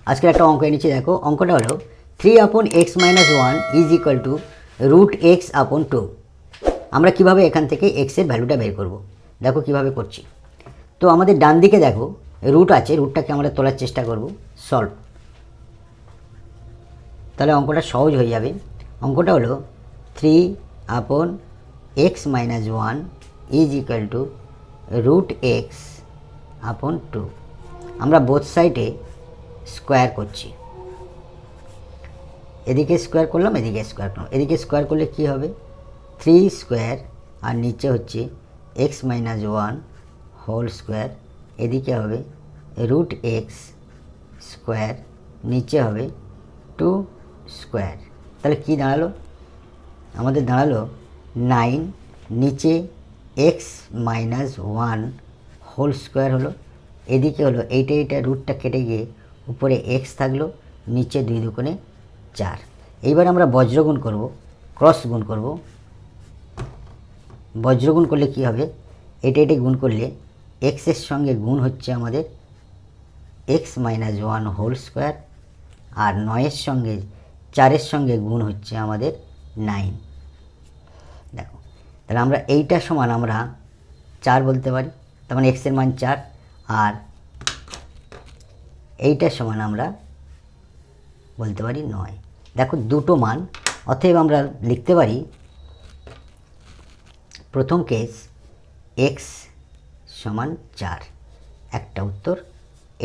আজকের একটা অঙ্ক এনেছি, দেখো অঙ্কটা হলো 3/x-1 is equal to √x/2। আমরা কিভাবে এখান থেকে এক্সের ভ্যালুটা বের করব, দেখো কিভাবে করছি। তো আমাদের ডান দিকে দেখো রুট আছে, রুটটাকে আমরা তোলার চেষ্টা করব, সলভ। তাহলে অঙ্কটা সহজ হয়ে যাবে। অঙ্কটা হলো 3/x-1 is equal to √x/2। আমরা বোথ সাইডে স্কোয়ার করছি, এদিকে স্কোয়ার করলাম, এদিকে স্কোয়ার করলাম। এদিকে স্কোয়ার করলে কি হবে, 3 স্কোয়ার, আর নিচে হচ্ছে x-1 হোল স্কোয়ার, এদিকে হবে √x স্কোয়ার, নিচে হবে 2 স্কোয়ার। তাহলে কি দাঁড়ালো, আমাদের দাঁড়ালো 9, নিচে x-1 হোল স্কোয়ার হলো, এদিকে হলো এইটা রুটটা কেটে গিয়ে উপরে x থাকলো, নিচে 2 দুগুণে 4। এইবার আমরা বজ্রগুণ করব, ক্রস গুণ করব। বজ্রগুণ করলে কি হবে, এটা গুণ করলে এক্সের সঙ্গে গুণ হচ্ছে আমাদের x-1 হোল স্কোয়ার, আর 9-এর সঙ্গে 4-এর সঙ্গে গুণ হচ্ছে আমাদের 9। দেখো তাহলে আমরা এইটা সমান আমরা 4 বলতে পারি, তার মানে এক্সের মান 4, আর এইটা সমান আমরা বলতে পারি 9। দেখো দুটো মান, অতএব আমরা লিখতে পারি প্রথম কেস x সমান 4, একটা উত্তর।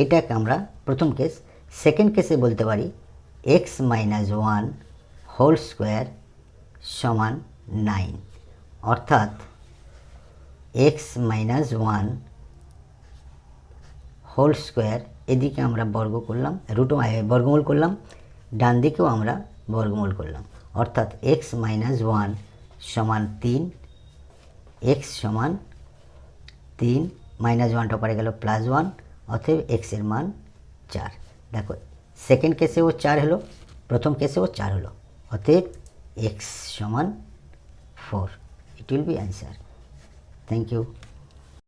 এটাকে আমরা প্রথম কেস। সেকেন্ড কেসে বলতে পারি x-1 হোল স্কোয়ার সমান 9, অর্থাৎ x-1 হোল স্কোয়ার, এদিকে আমরা বর্গ করলাম, বর্গমূল করলাম, ডান দিকেও আমরা বর্গমূল করলাম, অর্থাৎ x-1 সমান 3, x সমান 3, -1টা পরে গেল +1, অতএব এক্সের মান 4। দেখো সেকেন্ড কেসেও 4 হলো, প্রথম কেসেও 4 হলো, অতএব x সমান 4। It will be answer. Thank you.